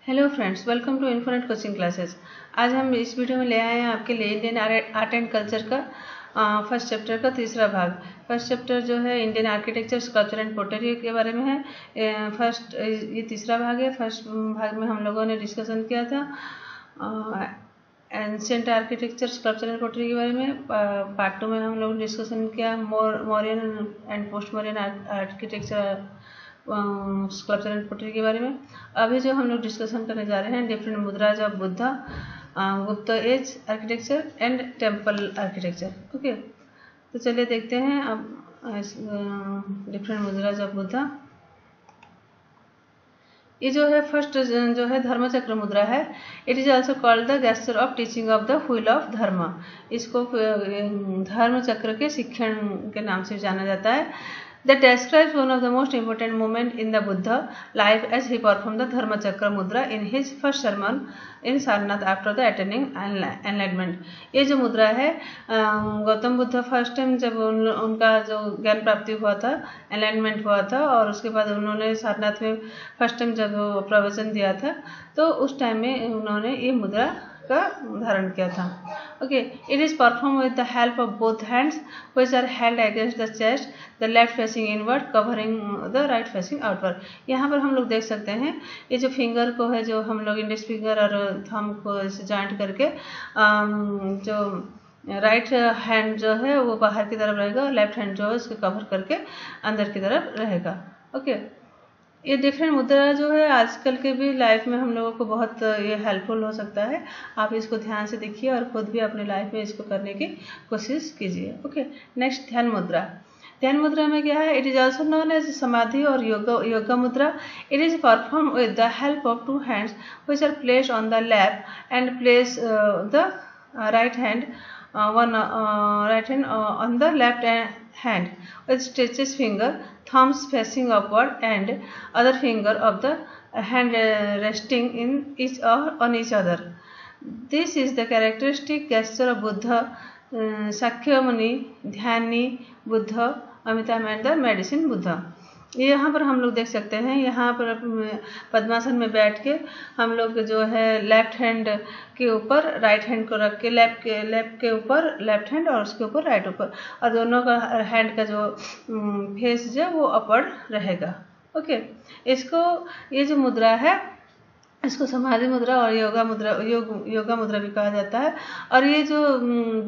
Hello friends, welcome to infinite coaching classes. आज हम इस वीडियो में ले आए हैं आपके लिए इंडियन आर्ट एंड कल्चर का फर्स्ट चैप्टर का तीसरा भाग। फर्स्ट चैप्टर जो है Indian architecture, sculpture and pottery के बारे में है। ये तीसरा भाग है। फर्स्ट भाग में हम लोगों ने डिस्कशन किया था ancient architecture, sculpture and pottery के बारे में। पार्ट 2 में हम लोगों ने डिस्कशन किया Mauryan and post Mauryan architecture, sculpture and pottery के बारे में। अभी जो हम लोग डिस्कशन करने जा रहे हैं different mudras of Buddha, Gupta age architecture and temple architecture. Okay, तो चलिए देखते हैं अब डिफरेंट मुद्राज ऑफ बुद्धा। ये जो है फर्स्ट जो है धर्मचक्र मुद्रा है। It is also called the gesture of teaching of the wheel of धर्म। इसको धर्म चक्र के शिक्षण के नाम से जाना जाता है। That describes one of the most important moments in the Buddha life as he performed the Dharma Chakra Mudra in his first sermon in Sarnath after the attaining enlightenment। ये जो मुद्रा है गौतम बुद्ध फर्स्ट टाइम जब उनका जो ज्ञान प्राप्ति हुआ था, एनलाइटमेंट हुआ था, और उसके बाद उन्होंने सारनाथ में फर्स्ट टाइम जब प्रवचन दिया था तो उस टाइम में उन्होंने ये मुद्रा का धारण किया था। Okay, it is perform with the help of both hands which are held against the chest, the left facing inward covering the right facing outward. यहाँ पर हम लोग देख सकते हैं ये जो फिंगर को है, जो हम लोग इंडेक्स फिंगर और थंब को इसे जॉइंट करके जो राइट हैंड जो है वो बाहर की तरफ रहेगा, लेफ्ट हैंड जो है उसको कवर करके अंदर की तरफ रहेगा। ओके, ये डिफरेंट मुद्रा जो है आजकल के भी लाइफ में हम लोगों को बहुत ये हेल्पफुल हो सकता है। आप इसको ध्यान से देखिए और खुद भी अपने लाइफ में इसको करने की कोशिश कीजिए। ओके, नेक्स्ट ध्यान मुद्रा। ध्यान मुद्रा में क्या है? It is also known as samadhi और yoga mudra. It is perform with the help of two hands which are placed on the lap and place the right hand on the left hand with stretches finger, thumbs facing upward and other finger of the hand resting on each other. This is the characteristic gesture of Buddha, Sakyamuni, Dhyani Buddha, Amitabh and the Medicine Buddha। ये यहाँ पर हम लोग देख सकते हैं। यहाँ पर पद्मासन में बैठ के हम लोग जो है लेफ्ट हैंड के ऊपर राइट हैंड को रख के लेफ्ट के ऊपर लेफ्ट हैंड और उसके ऊपर राइट ऊपर, और दोनों का हैंड का जो फेस जो वो अपवर्ड रहेगा। ओके, इसको ये जो मुद्रा है इसको समाधि मुद्रा और योगा मुद्रा भी कहा जाता है। और ये जो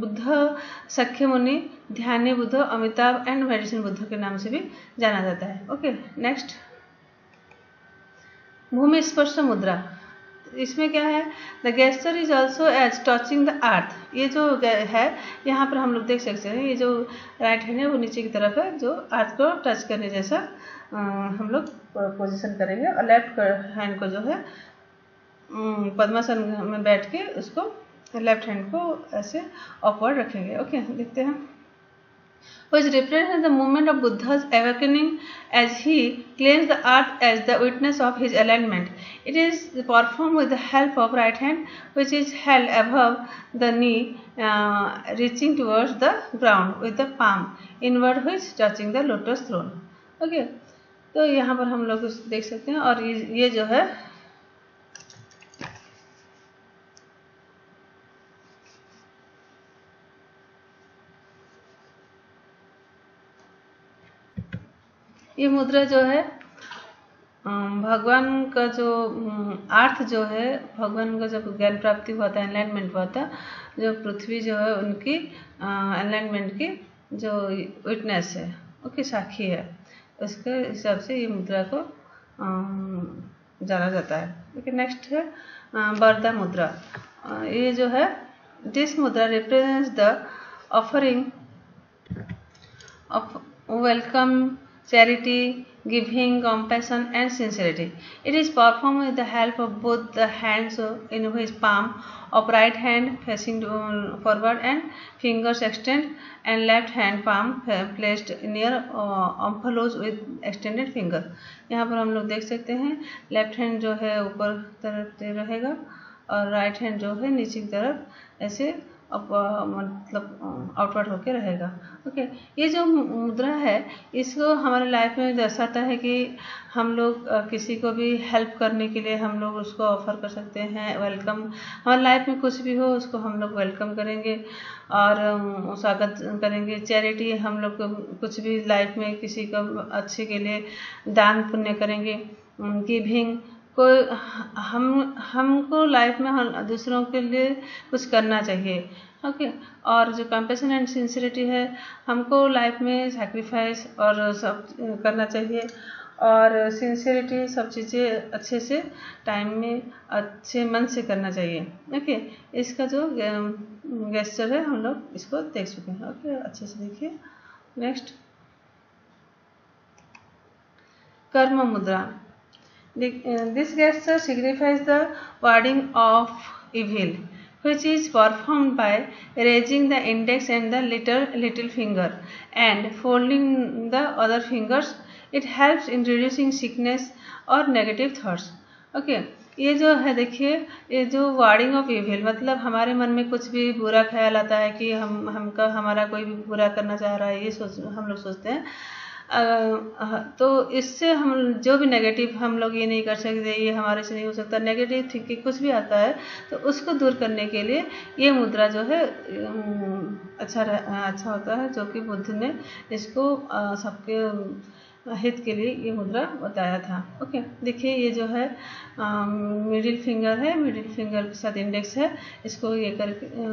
बुद्ध, सख्य मुनि, ध्यानी बुद्ध, अमिताभ एंड मेडिसिन बुद्ध के नाम से भी जाना जाता है। ओके, नेक्स्ट भूमि स्पर्श मुद्रा। इसमें क्या है? The gesture is also as touching the earth. ये जो है यहाँ पर हम लोग देख सकते हैं, ये जो राइट हैंड है वो नीचे की तरफ है, जो अर्थ को टच करने जैसा हम लोग पोजिशन करेंगे, और लेफ्ट हैंड को जो है पद्मासन में बैठ के उसको लेफ्ट हैंड को ऐसे अपवर्ड रखेंगे। ओके, देखते हैं। Which represents the movement of Buddha's awakening as he claims the earth as the witness of his enlightenment. It is performed with the help of right hand, which is held above the knee, reaching towards the ground with the palm inward, which touching the lotus throne. Okay, तो यहाँ पर हम लोग देख सकते हैं। और ये जो है ये मुद्रा जो है भगवान का जो अर्थ जो है, भगवान का जब ज्ञान प्राप्ति हुआ था, एनलाइटमेंट हुआ था, जो पृथ्वी जो है उनकी एनलाइटमेंट की जो विटनेस है, ओके, साक्षी है, उसके हिसाब से ये मुद्रा को जाना जाता है। ओके, नेक्स्ट है बरदा मुद्रा। ये जो है दिस मुद्रा represents the offering of welcome, charity, giving, compassion and sincerity. It is performed with the help of both the hands in his palm of right hand facing forward and fingers extended, and left hand palm placed near omphalos with extended finger। यहाँ पर हम लोग देख सकते हैं left hand जो है ऊपर तरफ रहेगा और राइट हैंड जो है नीचे की तरफ ऐसे मतलब आउटवर्ड होके रहेगा। ओके, ये जो मुद्रा है इसको हमारे लाइफ में दर्शाता है कि हम लोग किसी को भी हेल्प करने के लिए हम लोग उसको ऑफर कर सकते हैं, वेलकम। हमारे लाइफ में कुछ भी हो उसको हम लोग वेलकम करेंगे और स्वागत करेंगे। चैरिटी, हम लोग कुछ भी लाइफ में किसी को अच्छे के लिए दान पुण्य करेंगे। गिविंग, कोई हमको लाइफ में दूसरों के लिए कुछ करना चाहिए। ओके, और जो कंपैशन एंड सिंसियरिटी है, हमको लाइफ में सैक्रिफाइस और सब करना चाहिए, और सिंसियरिटी सब चीज़ें अच्छे से टाइम में अच्छे मन से करना चाहिए। ओके, इसका जो गेस्चर है हम लोग इसको देख चुके हैं। ओके, अच्छे से देखिए। नेक्स्ट, कर्म मुद्रा। This gesture signifies the warding of evil, which is performed by raising the index and the little finger and folding the other fingers. It helps in reducing sickness or negative thoughts. Okay, ये जो है देखिए, ये जो wording of evil मतलब हमारे मन में कुछ भी बुरा ख्याल आता है कि हमारा कोई भी बुरा करना चाह रहा है, ये हम लोग सोचते हैं। तो इससे हम जो भी नेगेटिव हम लोग ये नहीं कर सकते, ये हमारे से नहीं हो सकता, नेगेटिव थिंकिंग कुछ भी आता है तो उसको दूर करने के लिए ये मुद्रा जो है अच्छा होता है, जो कि बुद्ध ने इसको सबके हित के लिए ये मुद्रा बताया था। ओके, देखिए ये जो है मिडिल फिंगर है, मिडिल फिंगर के साथ इंडेक्स है, इसको ये कर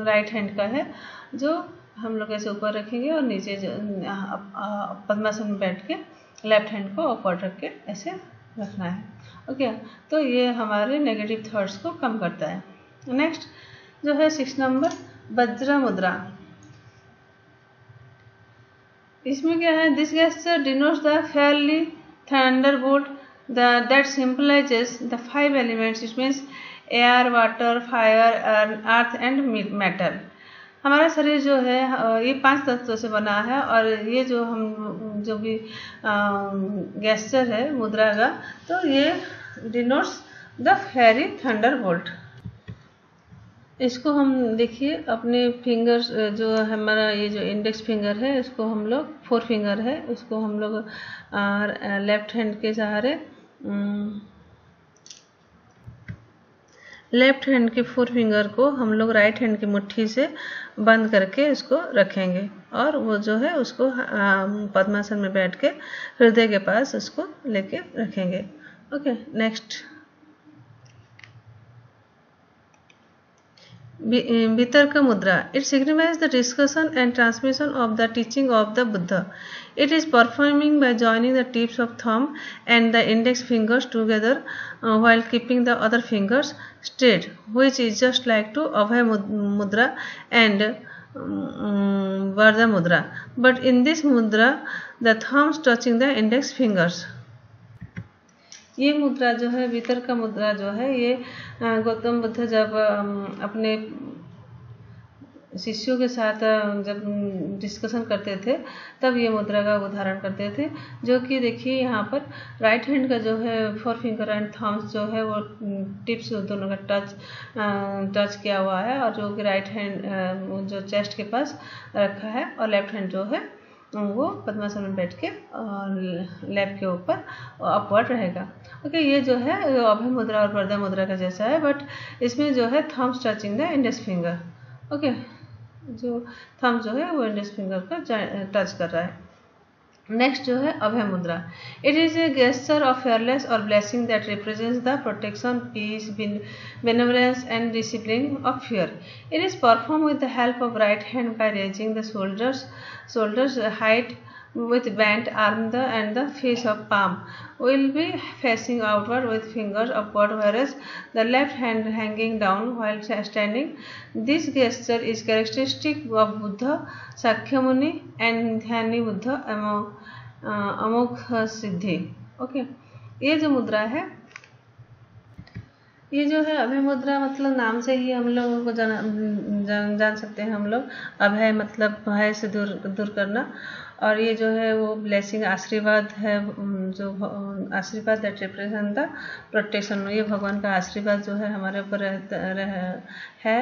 राइट हैंड का है, जो हम लोग ऐसे ऊपर रखेंगे और नीचे पद्मासन में बैठ के लेफ्ट हैंड को अपवर्ड रख के ऐसे रखना है। ओके, तो ये हमारे नेगेटिव थॉट्स को कम करता है। नेक्स्ट जो है 6 नंबर, वज्र मुद्रा। इसमें क्या है, this gesture denotes the Fairlie Thunderbolt that symbolizes the 5 elements. It means air, water, fire, earth and metal. हमारा शरीर जो है ये 5 तत्वों से बना है, और ये जो भी गेस्चर है मुद्रा का, तो ये डिनोट्स द फेयरी थंडरबोल्ट। इसको हम देखिए अपने फिंगर्स, जो हमारा ये जो इंडेक्स फिंगर है इसको हम लोग 4 फिंगर है, उसको हम लोग लेफ्ट हैंड के सहारे लेफ्ट हैंड के 4 फिंगर को हम लोग राइट हैंड की मुट्ठी से बंद करके इसको रखेंगे, और वो जो है उसको पद्मासन में बैठ के हृदय के पास उसको लेके रखेंगे। ओके, नेक्स्ट वितर्क मुद्रा। It signifies the discussion and transmission of the teaching of the Buddha. It is performing by joining the tips of thumb and the index fingers together while keeping the other fingers straight, which is just like to Abhay mudra and Vajra mudra. But in this mudra, the thumbs touching the index fingers. ये मुद्रा जो है वितर्क मुद्रा जो है, ये गौतम बुद्ध जब अपने शिष्यों के साथ जब डिस्कशन करते थे तब ये मुद्रा का उदाहरण करते थे, जो कि देखिए यहाँ पर राइट हैंड का जो है 4 फिंगर एंड थम्स जो है वो टिप्स दोनों का टच किया हुआ है, और जो कि राइट हैंड जो चेस्ट के पास रखा है, और लेफ्ट हैंड जो है वो पद्मासन में बैठ के लैप के ऊपर अपवर्ड रहेगा। ओके, ये जो है अभय मुद्रा और वज्र मुद्रा का जैसा है, बट इसमें जो है thumbs touching the index finger. Okay, जो थम्स जो है वो इंडेक्स फिंगर को टच कर रहा है। नेक्स्ट जो है Abhaya mudra. It is a gesture of fearless और blessing that represents the protection, peace, benevolence and discipline of fear. It is performed with the help of right hand by raising the shoulders height with bent arm and the face of palm will be facing outward with fingers upward, whereas the left hand hanging down while standing. This gesture is characteristic of Buddha, Sakyamuni and Dhyani Buddha Amogh Siddhi. Okay, ये जो मुद्रा है ये जो है अभय मुद्रा मतलब नाम से ही हम लोगों को जान सकते हैं हम लोग। अभय मतलब भय से दूर करना, और ये जो है वो ब्लेसिंग आशीर्वाद है, जो आशीर्वाद दैट रिप्रेजेंट द प्रोटेक्शन। ये भगवान का आशीर्वाद जो है हमारे ऊपर है,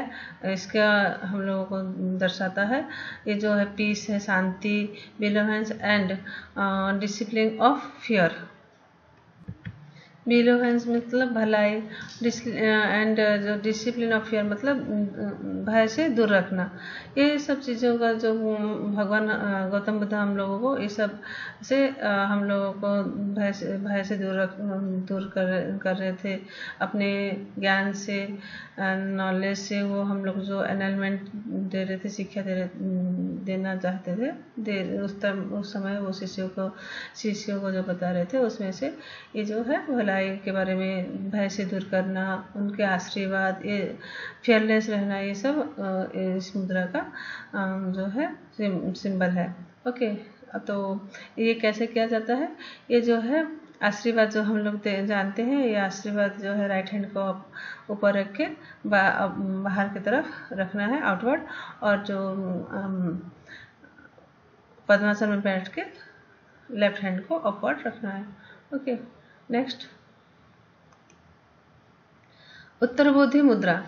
इसका हम लोगों को दर्शाता है। ये जो है पीस है, शांति, बिलोवेंस एंड डिसिप्लिन ऑफ फियर। बिलोवेंस मतलब भलाई, एंड जो डिसिप्लिन ऑफ फियर मतलब भय से दूर रखना। ये सब चीज़ों का जो भगवान गौतम बुद्ध हम लोगों को ये सब से हम लोगों को भय से दूर कर रहे थे। अपने ज्ञान से, नॉलेज से वो हम लोग जो एनलाइनमेंट दे रहे थे, शिक्षा देना चाहते थे। उस समय वो शिष्यों को जो बता रहे थे उसमें से ये जो है भलाई के बारे में, भय से दूर करना, उनके आशीर्वाद, ये फियरलेस रहना, ये सब इस मुद्रा का जो है सिंबल है। ओके, तो ये कैसे किया जाता है? ये जो है आशीर्वाद जो हम लोग जानते हैं, ये आशीर्वाद जो है राइट हैंड को ऊपर रख के बाहर की तरफ रखना है, आउटवर्ड, और जो पद्मासन में बैठ के लेफ्ट हैंड को अपवर्ड रखना है। ओके, नेक्स्ट उत्तरबोधि मुद्रा।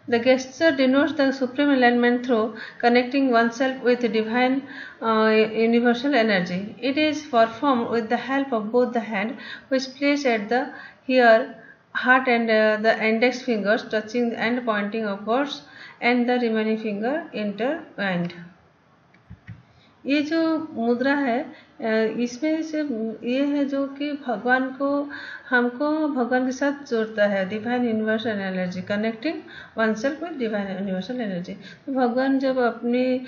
The gesture denotes the supreme alignment through connecting oneself with divine universal energy. It is performed with the help of both the hand, which placed at the heart, and the index fingers touching and pointing upwards, and the remaining finger intertwined. ये जो मुद्रा है इसमें से ये है जो कि हमको भगवान के साथ जोड़ता है। Divine universal energy, connecting one self with divine universal energy. तो भगवान जब अपनी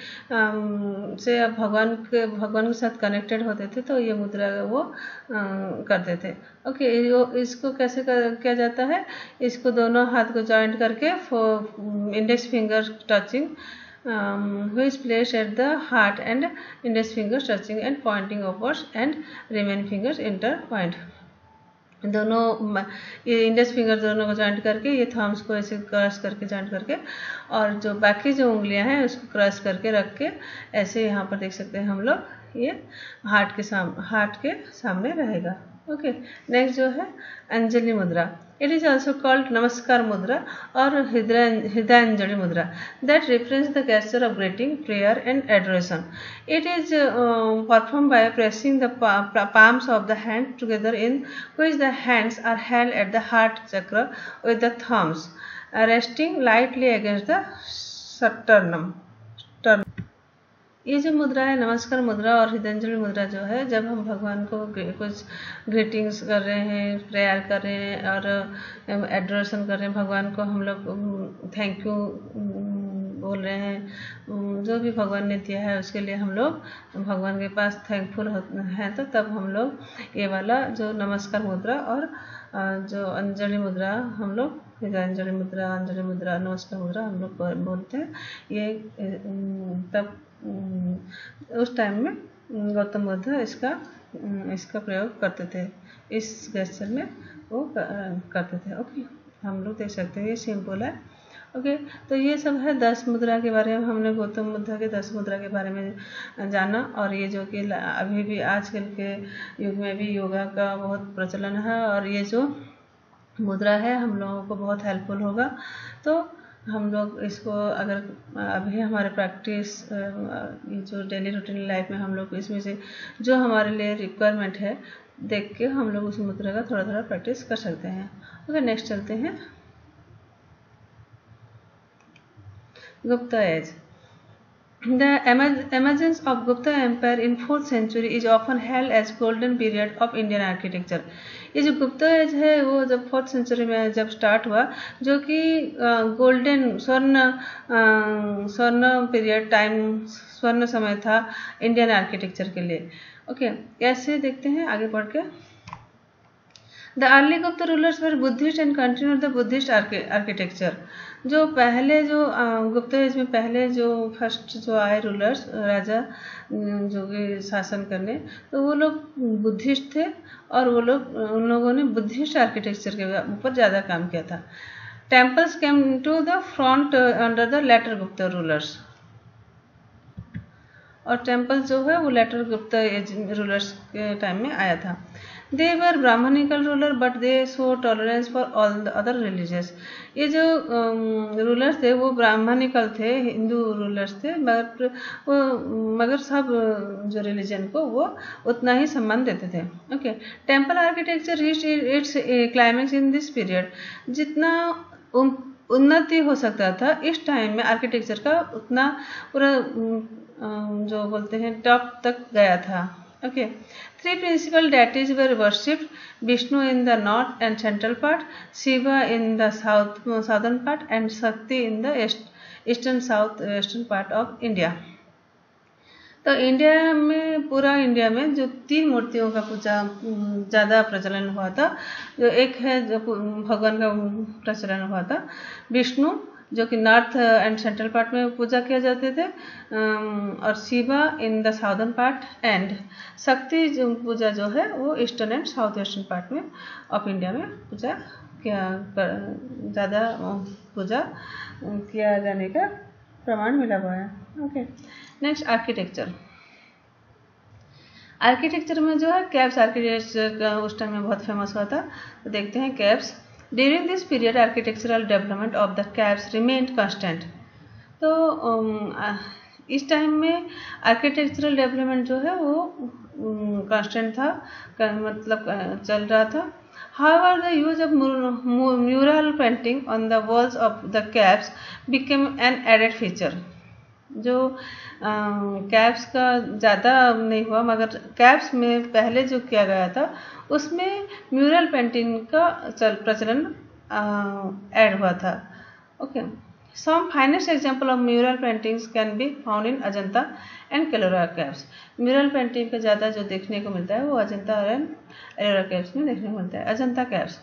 भगवान के साथ कनेक्टेड होते थे तो ये मुद्रा वो करते थे। ओके, इसको कैसे किया जाता है? इसको दोनों हाथ को जॉइंट करके index finger touching, which placed at the heart, and index fingers touching and pointing upwards, and remaining fingers intertwined. दोनों ये इंडेक्स फिंगर दोनों को जॉइंट करके, ये थम्स को ऐसे क्रॉस करके जॉइंट करके, और जो बाकी जो उंगलियां हैं उसको क्रॉस करके रख के ऐसे यहाँ पर देख सकते हैं हम लोग, ये हार्ट के सामने रहेगा। ओके, नेक्स्ट जो है अंजलि मुद्रा। इट इज ऑल्सो कॉल्ड नमस्कार मुद्रा और हृदयांजलि मुद्रा, that represents the gesture of greeting, prayer and adoration. It is performed by pressing the palms of the hand together, in which the hands are held at the heart chakra with the thumbs resting lightly against the sternum. ये जो मुद्रा है नमस्कार मुद्रा और हृदयांजलि मुद्रा जो है, जब हम भगवान को कुछ ग्रीटिंग्स कर रहे हैं, प्रेयर कर रहे हैं और एडोरेशन कर रहे हैं, भगवान को हम लोग थैंक यू बोल रहे हैं, जो भी भगवान ने दिया है उसके लिए हम लोग भगवान के पास थैंकफुल हैं, तो तब हम लोग ये वाला जो नमस्कार मुद्रा और जो अंजलि मुद्रा हम लोग, हृदयांजलि मुद्रा, अंजलि मुद्रा, नमस्कार मुद्रा हम लोग बोलते हैं। ये तब उस टाइम में गौतम बुद्ध इसका प्रयोग करते थे, इस गेस्चर में वो करते थे। ओके, हम लोग देख सकते हैं ये सिंपल है। ओके, तो ये सब है 10 मुद्रा के बारे में, हमने गौतम बुद्ध के 10 मुद्रा के बारे में जाना। और ये जो कि अभी भी आजकल के युग में भी योगा का बहुत प्रचलन है, और ये जो मुद्रा है हम लोगों को बहुत हेल्पफुल होगा। तो हम लोग इसको अगर अभी हमारे प्रैक्टिस जो डेली रूटीन लाइफ में हम लोग इसमें से जो हमारे लिए रिक्वायरमेंट है देख के हम लोग उस मुद्रा का थोड़ा थोड़ा प्रैक्टिस कर सकते हैं। ओके, नेक्स्ट चलते हैं। Gupta Age. The emergence of Gupta Empire in 4th century is often held as golden period of Indian architecture. ये जो गुप्ता एज है वो जब 4th सेंचुरी में जब स्टार्ट हुआ, जो कि गोल्डन स्वर्ण पीरियड टाइम, स्वर्ण समय था इंडियन आर्किटेक्चर के लिए। ओके, कैसे देखते हैं आगे बढ़ के। द अर्ली गुप्त rulers were Buddhist and continued the Buddhist architecture. जो पहले जो गुप्त एज में पहले जो फर्स्ट जो आए रूलर्स राजा जो कि शासन करने, तो वो लोग बुद्धिस्ट थे और वो लोग उन लोगों ने बुद्धिस्ट आर्किटेक्चर के ऊपर ज़्यादा काम किया था। Temples came to the front under the later Gupta rulers, और टेम्पल जो है वो लेटर गुप्त रूलर्स के टाइम में आया था। They were Brahmanical ruler but they show tolerance for all the other religious. ये जो रूलर्स थे वो ब्राह्मणिकल थे, हिंदू रूलर्स थे, मगर सब जो रिलीजन को वो उतना ही सम्मान देते थे। Okay, temple architecture reached it's climax in this period. जितना उन्नति हो सकता था इस टाइम में आर्किटेक्चर का, उतना पूरा जो बोलते हैं टॉप तक गया था। Okay, 3 principal deities were worshipped, Vishnu in the north and central part, Shiva in the southern part and Shakti in the eastern south western part of India. तो इंडिया में, पूरा इंडिया में जो 3 मूर्तियों का पूजा ज़्यादा प्रचलन हुआ था, जो एक है जो भगवान का प्रचलन हुआ था विष्णु, जो कि नॉर्थ एंड सेंट्रल पार्ट में पूजा किया जाते थे, और Shiva in the southern part, and शक्ति जो पूजा जो है वो eastern and south western part में ऑफ इंडिया में पूजा किया, ज़्यादा पूजा किया जाने का प्रमाण मिला हुआ है। Okay, next architecture. आर्किटेक्चर में जो है कैब्स आर्किटेक्चर का उस टाइम में बहुत फेमस हुआ था। तो देखते हैं cabs. During this period architectural development of the cabs remained constant. तो इस टाइम में आर्किटेक्चरल डेवलपमेंट जो है वो कांस्टेंट था, मतलब चल रहा था। However, the use of mural painting on the walls of the caves became an added feature. जो कैब्स का ज़्यादा नहीं हुआ, मगर कैब्स में पहले जो किया गया था उसमें म्यूरल पेंटिंग का प्रचलन ऐड हुआ था। Okay, some finest example of mural paintings can be found in Ajanta and Ellora caves. Mural painting का ज़्यादा जो देखने को मिलता है वो अजंता एंड एलोरा कैव्स में देखने को मिलता है। Ajanta caves.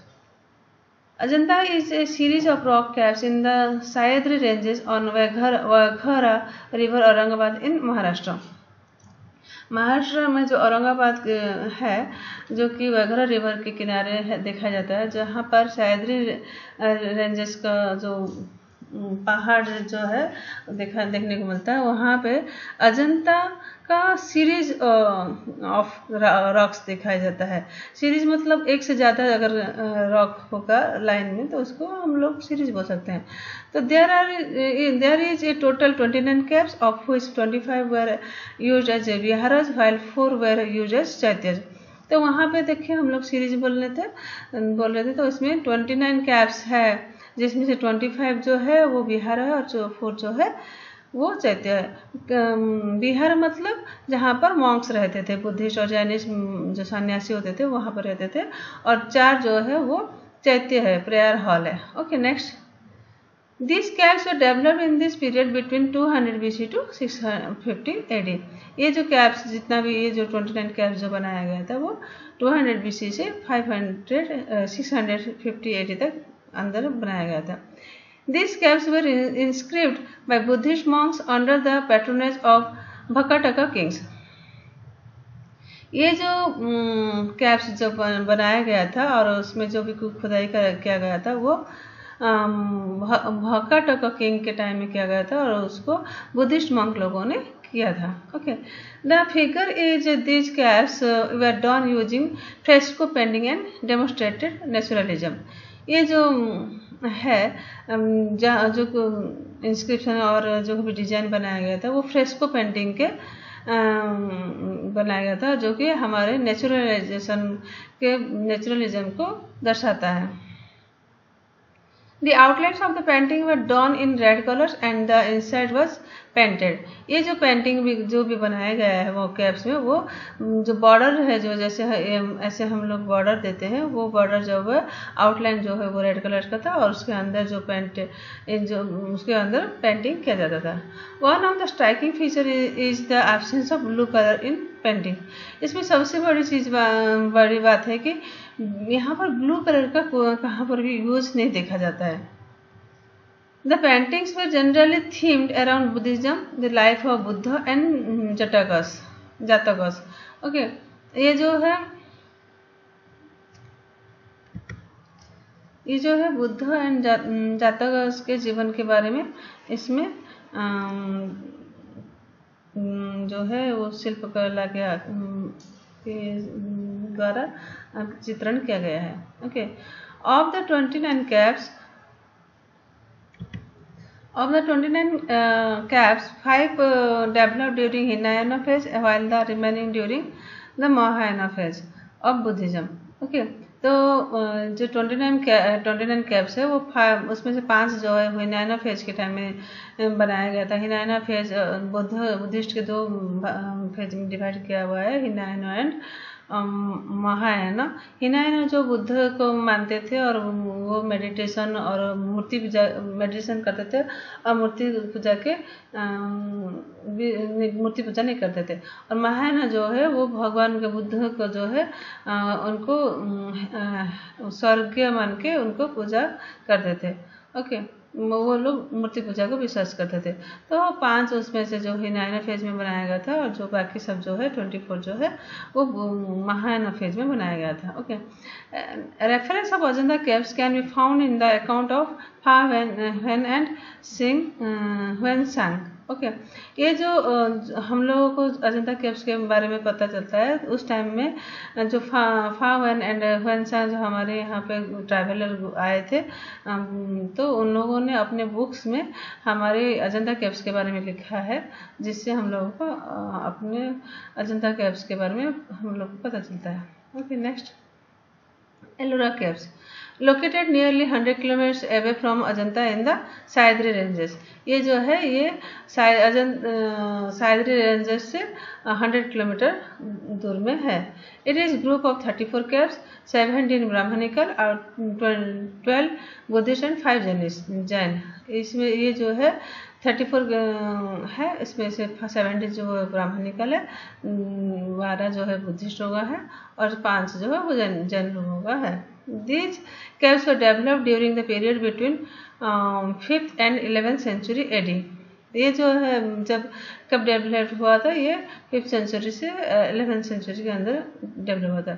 Ajanta is a series of rock caves in the Sahyadri ranges on Waghara river, Aurangabad in Maharashtra. Maharashtra में जो औरंगाबाद है, जो कि वाघरा रिवर के किनारे है, देखा जाता है, जहाँ पर सह्याद्री रेंजेस का जो पहाड़ जो है देखने को मिलता है। वहाँ पे अजंता का सीरीज ऑफ रॉक्स दिखाया जाता है। सीरीज मतलब एक से ज़्यादा अगर रॉक होगा लाइन में तो उसको हम लोग सीरीज बोल सकते हैं। तो there is a total 29 caves of which 25 were used as viharas while 4 were used as chaityas. तो वहाँ पे देखिए हम लोग सीरीज बोल रहे थे, तो इसमें 29 caves है, जिसमें से 25 जो है वो विहार है और जो 4 जो है वो चैत्य है। विहार मतलब जहाँ पर मॉन्क्स रहते थे, बुद्धिस्ट और जैनिस्ट जो सन्यासी होते थे वहाँ पर रहते थे, और 4 जो है वो चैत्य है, प्रेयर हॉल है। Okay, next. This caves were developed in this period between 200 BC to 650 AD। ये जो कैव्स जितना भी ये जो 29 कैव्स जो बनाया गया था वो 200 BC से 650 AD तक अंदर बनाया गया था। These caves were inscribed by Buddhist monks under the patronage of Bhakataka kings. ये जो कैव्स जो बनाया गया था और उसमें जो भी खुदाई किया गया था वो भकाटका किंग के टाइम में किया गया था और उसको बुद्धिस्ट मंक लोगों ने किया था। Okay, the figure is this caves were done using fresco painting and demonstrated naturalism. ये जो है जो इंस्क्रिप्शन और जो भी डिजाइन बनाया गया था वो फ्रेस्को पेंटिंग के बनाया गया था, जो कि हमारे नेचुरलिज्म को दर्शाता है। The outlines of the painting were done in red colors and the inside was painted. ये जो पेंटिंग भी जो भी बनाया गया है वो कैप्स में, वो जो बॉर्डर है जो जैसे ऐसे हम लोग बॉर्डर देते हैं, वो बॉर्डर जो है आउटलाइन जो है वो रेड कलर का था और उसके अंदर जो उसके अंदर पेंटिंग किया जाता था। One of the striking feature is the absence of blue colour in painting. इसमें सबसे बड़ी बात है कि यहाँ पर ब्लू कलर का कहाँ पर भी यूज नहीं देखा जाता है। The paintings were generally themed around Buddhism, the life of Buddha and Jatakas. Okay, ये जो है बुद्ध एंड जातकस के जीवन के बारे में इसमें जो है वो शिल्पकला के द्वारा चित्रण किया गया है। Okay, of the 29 caps, 5 developed during Hinayana phase, while the remaining during the Mahayana phase of Buddhism. Okay, तो जो 29 कैप्स है वो उसमें से 5 जो है हिनायना फेज के टाइम में बनाया गया था। हिनायना फेज बुद्धिस्ट के 2 फेज में डिवाइड किया हुआ है, हिनायना एंड महायाना। हिनायना जो बुद्ध को मानते थे और वो मेडिटेशन और मूर्ति पूजा मेडिटेशन करते थे और मूर्ति पूजा नहीं करते थे। और महायाना जो है वो भगवान के बुद्ध को जो है उनको स्वर्गीय मान के उनको पूजा करते थे। ओके, वो लोग मूर्ति पूजा को विश्वास करते थे। तो 5 उसमें से जो हिनायना फेज में बनाया गया था और जो बाकी सब जो है 24 जो है वो महायाना फेज में बनाया गया था। Okay, reference of Ajanta caves can be found in the account of फा व्हेन एंड सिंग व्हेन सांग। ओके, ये जो हम लोगों को अजंता केव्स के बारे में पता चलता है उस टाइम में जो फा व्हेन एंड व्हेन सांग जो हमारे यहाँ पे ट्रैवलर आए थे, तो उन लोगों ने अपने बुक्स में हमारे अजंता केव्स के बारे में लिखा है, जिससे हम लोगों को अपने अजंता केव्स के बारे में हम लोग को पता चलता है। Okay, next, Ellora caves located nearly 100 kilometers away from Ajanta in the Sahyadri ranges। ये जो है ये सायद्री रेंजेस से 100 किलोमीटर दूर में है। It is group of 34 caves, 17 Brahmanical और 12 बुद्धिस्ट एंड 5 जैन। इसमें ये जो है 34 है, इसमें से 70 जो ब्राह्मणिकल है, 12 जो है बुद्धिस्ट लोगों है और 5 जो है वो जैन लोगों का है। These caves were developed during the period between 5th and 11th century AD। ये जो है कब डेवलप हुआ था, ये 5th सेंचुरी से 11th सेंचुरी के अंदर डेवलप हुआ था।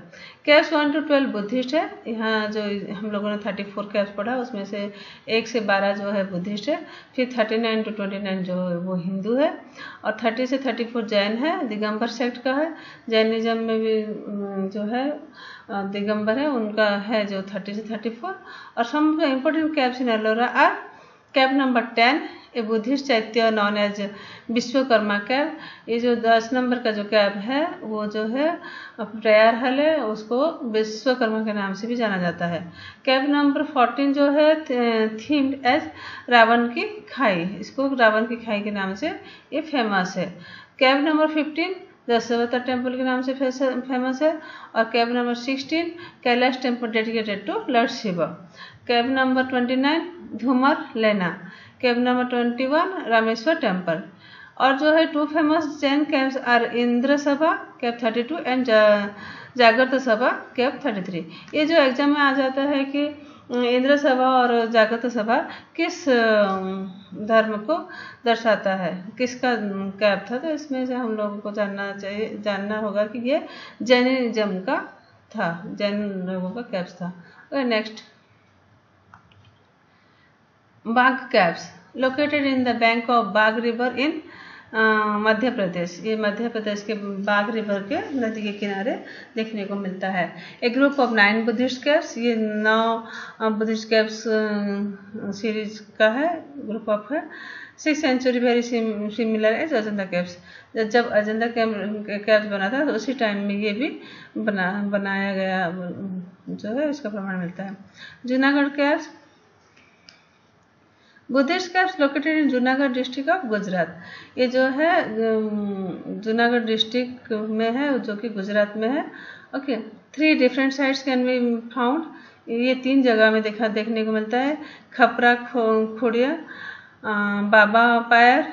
कैप्स 1 to 12 बुद्धिस्ट है। यहाँ जो हम लोगों ने 34 कैप्स पढ़ा उसमें से 1 से 12 जो है बुद्धिस्ट है, फिर 39 to 29 जो है वो हिंदू है और 30 से 34 जैन है, दिगंबर सेक्ट का है। जैनिज्म में भी जो है दिगंबर है, उनका है जो 30 से 34। और some important caves in Ellora are cave number 10, a Buddhist chaitya known as Vishwakarma cave. ये जो 10 नंबर का जो कैप है वो जो है प्रेयर हल है, उसको विश्वकर्मा के नाम से भी जाना जाता है। कैप नंबर 14 जो है थीम्ड एज रावण की खाई, इसको रावण की खाई के नाम से ये फेमस है। कैप नंबर 15 दशावतार टेम्पल के नाम से फेमस है। और cave number 16 Kailash temple dedicated to lord Shiva. Cave number 29 Dhumar Lena. Cave number 21 Rameshwar temple. और जो है 2 famous Jain caves are Indra Sabha cave 32 and जागृत सभा कैप 33। ये जो एग्जाम में आ जाता है कि इंद्र सभा और जागृत सभा किस धर्म को दर्शाता है, किसका कैप था, तो इसमें से हम लोगों को जानना होगा कि ये जैनिज्म का था, जैन लोगों का कैप्स था। नेक्स्ट, बाघ caps located in the bank of बाघ रिवर इन मध्य प्रदेश। ये मध्य प्रदेश के बाघ रिवर के नदी के किनारे देखने को मिलता है। ए ग्रुप ऑफ 9 बुद्धिस्ट कैप्स, ये 9 बुद्धिस्ट कैप्स सीरीज का है, ग्रुप ऑफ है। 6th century very similar as Ajanta caves. जब अजंता कैप्स बना था तो उसी टाइम में ये भी बनाया गया जो है, इसका प्रमाण मिलता है। Junagadh caps, Buddhist caps located in Junagadh district of Gujarat. ये जो है जूनागढ़ डिस्ट्रिक्ट में है, जो कि गुजरात में है। Okay, 3 different sites can be found. ये 3 जगह में देखने को मिलता है। खपरा Khodiya, Baba Pyare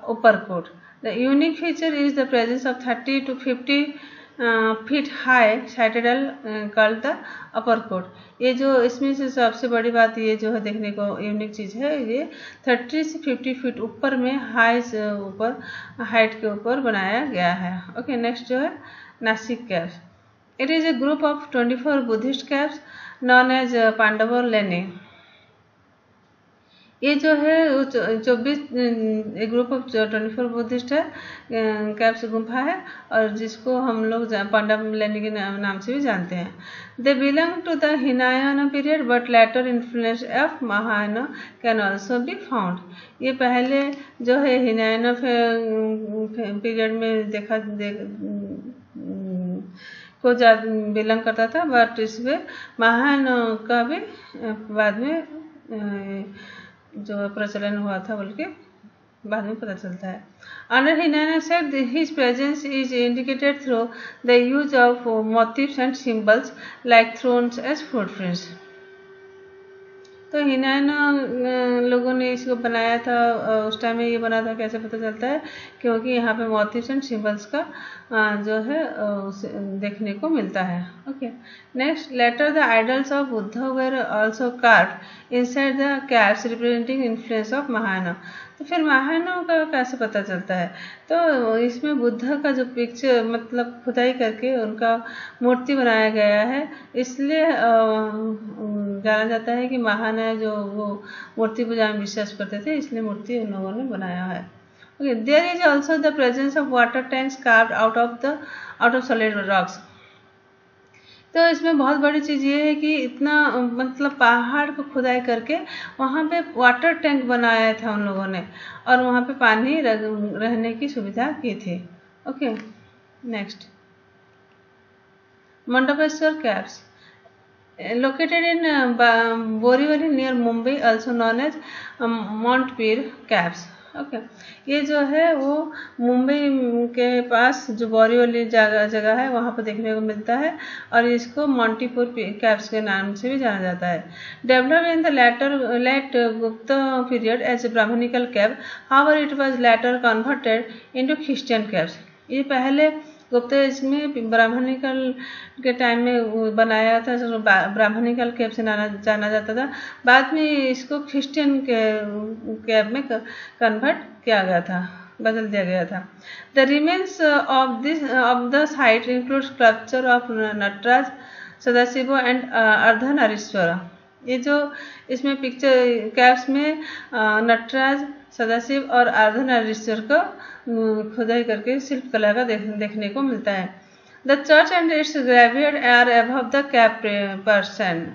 Uparkot. The unique feature is the presence of 30 to 50 feet high citadel called the upper Kot. ये जो इसमें से सबसे बड़ी बात ये जो है देखने को यूनिक चीज़ है, ये 30 से 50 फीट ऊपर में हाई से ऊपर हाइट के ऊपर बनाया गया है। ओके, नेक्स्ट जो है Nashik caves. It is a group of 24 Buddhist caves known as Pandavleni. ये जो है 24 ग्रुप ऑफ 24 बुद्धिस्ट है कैप्स गुम्फा है, और जिसको हम लोग पांडव लेने के नाम से भी जानते हैं। They belong to the Hinayana period but later influence of Mahayana can also be found. ये पहले जो है हिनायन पीरियड में को बिलोंग करता था, बट इसमें महायान का भी बाद में जो प्रचलन हुआ था बोल के बाद में पता चलता है। Under Hinayana set his presence is indicated through the use of motifs and symbols like thrones as footprints. तो हिनायन लोगों ने इसको बनाया था, उस टाइम में ये बना था, कैसे पता चलता है? क्योंकि यहाँ पे मोटिव्स एंड सिंबल्स का जो है देखने को मिलता है। Okay, next, later the idols of Buddha were also carved inside the caves representing influence of Mahayana. तो फिर महायानों का कैसे पता चलता है? तो इसमें बुद्ध का जो पिक्चर मतलब खुदाई करके उनका मूर्ति बनाया गया है, इसलिए जाना जाता है कि महायान जो वो मूर्ति पूजा में विश्वास करते थे, इसलिए मूर्ति उन लोगों ने बनाया है। Okay, there is also the presence of water tanks carved out of solid rocks. तो इसमें बहुत बड़ी चीज़ ये है कि इतना मतलब पहाड़ को खुदाई करके वहाँ पे वाटर टैंक बनाया था उन लोगों ने, और वहाँ पे पानी रहने की सुविधा की थी। Okay, next, Mandapeshwar caves located in Borivali near Mumbai, also known as Montpezir caves. Okay, ये जो है वो मुंबई के पास जो बोरीवली जगह है वहाँ पर देखने को मिलता है, और इसको मोंटीपुर कैव्स के नाम से भी जाना जाता है। Developed in the late Gupta period as a Brahmanical cave, however it was later converted into Christian caves. ये पहले गुप्त इसमें ब्राह्मणिकल के टाइम में बनाया था, ब्राह्मणिकल कैव से जाना जाता था। बाद में इसको क्रिश्चियन कैव में कन्वर्ट किया गया था, बदल दिया गया था। The remains of the site include sculpture of Nataraja, Sadashiva and Ardhanarishvara. ये जो इसमें पिक्चर कैव्स में नटराज, सदाशिव और अर्धनारीश्वर को खुदाई करके शिल्प कला का देखने को मिलता है। The church and its graveyard are above the cave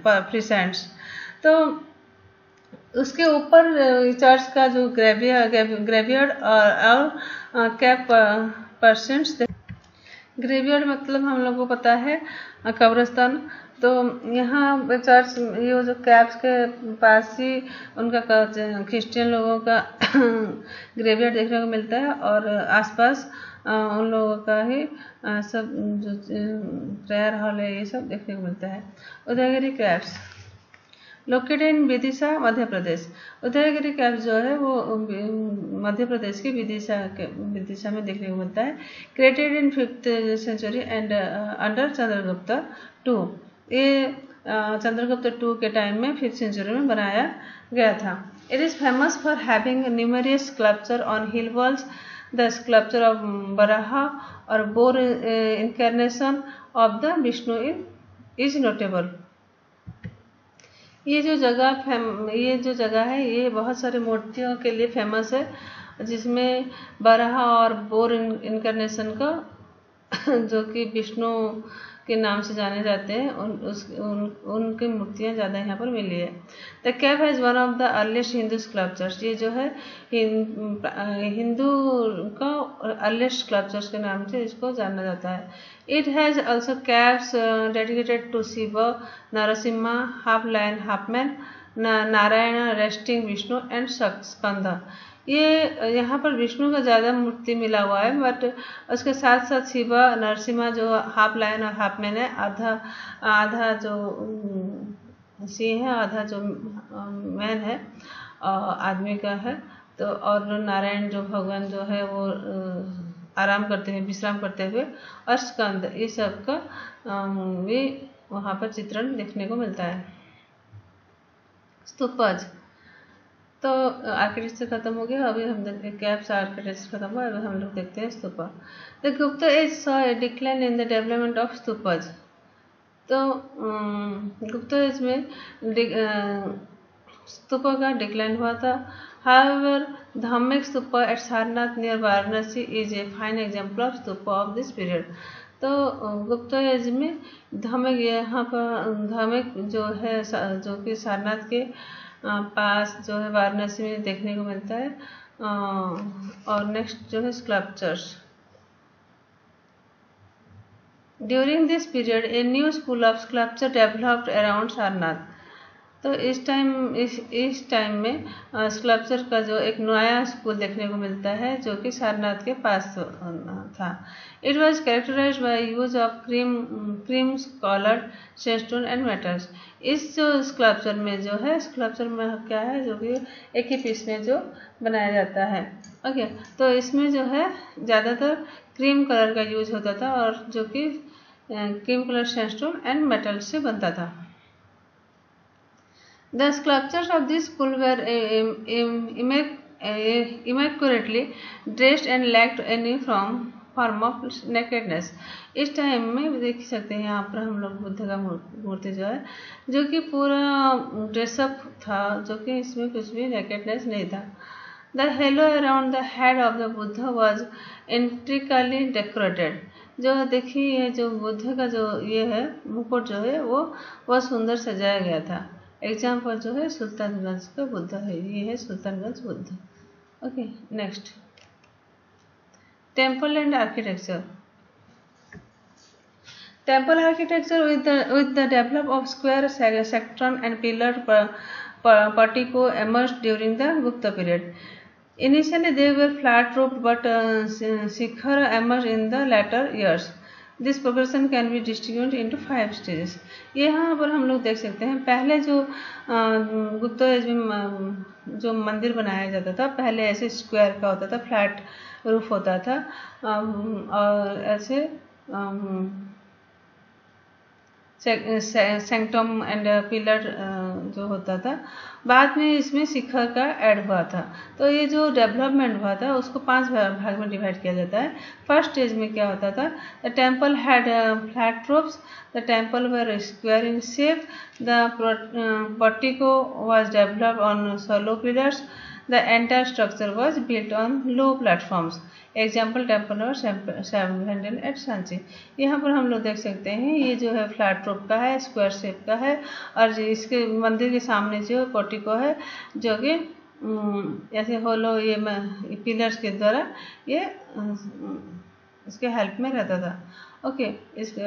presents. तो उसके ऊपर चर्च का जो ग्रेवियर्ड और कैप परसेंट्स। ग्रेवियर्ड मतलब हम लोग को पता है कब्रिस्तान। तो यहाँ चर्च ये जो कैप्स के पास ही उनका क्रिश्चियन लोगों का ग्रेवियर्ड देखने को मिलता है, और आसपास उन लोगों का ही सब जो प्रेयर हॉल है ये सब देखने को मिलता है। Udayagiri caves located in Vidisha, Madhya Pradesh. Udayagiri caves जो है वो मध्य प्रदेश की विदिशा में देखने को मिलता है। Created in 5th century and under Chandragupta II। ये चंद्रगुप्त II के टाइम में 5th सेंचुरी में बनाया गया था। It is famous for having numerous sculpture on hill walls. The sculpture of Varaha or boar incarnation of the Vishnu is notable. ये जो जगह है ये बहुत सारे मूर्तियों के लिए फेमस है, जिसमें बराहा और बोर इनकारनेशन का जो कि विष्णु के नाम से जाने जाते हैं, उनकी मूर्तियाँ ज़्यादा यहाँ पर मिली है। The cave has one of the earliest Hindu sculptures. ये जो है हिंदू का अर्लीस्ट स्कल्पचर्स के नाम से इसको जाना जाता है। It has also caves dedicated to Shiva, Narasimha, half lion half man, Narayana, resting Vishnu and Skanda. ये यहाँ पर विष्णु का ज़्यादा मूर्ति मिला हुआ है, बट उसके साथ साथ शिव, नरसिम्हा जो हाफ लायन और हाफ मैन है, आधा जो सिंह है, आधा जो मैन है आदमी का है, तो और नारायण जो भगवान जो है वो आराम करते हुए, विश्राम करते हुए, और स्कंद, इस सब का भी वहाँ पर चित्रण देखने को मिलता है। स्तूपज, तो आर्किटेक्चर खत्म हो गया, अभी हम कैप्स आर्किटेक्चर खत्म हुआ, अभी हम लोग देखते हैं stupa. The Gupta age saw a decline in the development of stupas. तो गुप्ता एज में स्तूपा का डिक्लाइन हुआ था। However, Dhammik Stupa at Sarnath near Varanasi is a fine example of stupa of this period. तो गुप्ता एज में धामिक, यहाँ पर धामिक जो है जो कि सारनाथ के पास जो है वाराणसी में देखने को मिलता है। और नेक्स्ट जो है sculptures. During this period a new school of sculpture developed around Sarnath. तो इस टाइम में स्कल्पचर का जो एक नया स्कूल देखने को मिलता है जो कि सारनाथ के पास था। It was characterized by use of cream coloured sandstone and metals. इस जो स्कल्पचर में जो है, स्कल्पचर में क्या है जो कि एक ही पीस में जो बनाया जाता है। ओके, तो इसमें जो है ज़्यादातर क्रीम कलर का यूज होता था और जो कि cream colour sandstone and metal से बनता था। The sculptures of this school were immaculately dressed and lacked any form of nakedness। इस टाइम में देख सकते हैं यहाँ पर हम लोग बुद्ध का मूर्ति जो है जो कि पूरा ड्रेसअप था, जो कि इसमें कुछ भी नेकेडनेस नहीं था। The halo around the head of the Buddha was intricately decorated। जो देखिए ये जो बुद्ध का जो ये है मुकुट जो है वो बहुत सुंदर सजाया गया था। एग्जाम्पल जो है सुल्तानगंज का बुद्ध है, ये है Sultanganj Buddha. Okay, next temple and architecture. Temple architecture with the development of square sectron and pillar portico emerged during the Gupta period. Initially they were flat roofed, but shikhar emerged in the later years. This progression can be distribute into 5 stages. यहाँ पर हम लोग देख सकते हैं पहले जो Gupta as में जो मंदिर बनाया जाता था पहले ऐसे स्क्वायर का होता था, फ्लैट रूफ होता था और ऐसे सेंक्टम एंड पिलर जो होता था। बाद में इसमें शिखर का ऐड हुआ था। तो ये जो डेवलपमेंट हुआ था उसको 5 भाग में डिवाइड किया जाता है। फर्स्ट स्टेज में क्या होता था, the temple had flat roofs, the temple were square in shape, the portico was developed on shallow pillars, the entire structure was built on low platforms। Example temple और 700 eight Sanchi. यहाँ पर हम लोग देख सकते हैं ये जो है फ्लैट रूफ का है, स्क्वायर शेप का है और इसके मंदिर के सामने जो पोर्टिको है जो कि ऐसे होलो ये पिलर्स के द्वारा ये इसके हेल्प में रहता था। ओके, इसके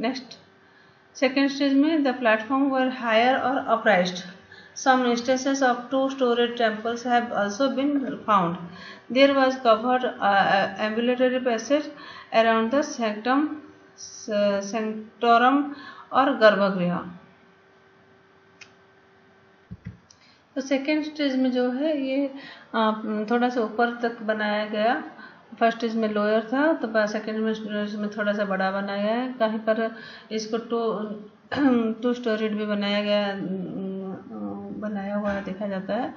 नेक्स्ट सेकेंड स्टेज में द प्लेटफॉर्म वर हायर और अपराइज्ड। Some instances of 2-storied temples have also been found. There was covered ambulatory passage around the sanctorum और गर्भगृह। तो सेकेंड स्टेज में जो है ये थोड़ा सा ऊपर तक बनाया गया। फर्स्ट स्टेज में लोअर था तो सेकेंड में थोड़ा सा बड़ा बनाया गया है। कहीं पर इसको 2 स्टोरीड भी बनाया हुआ देखा जाता है।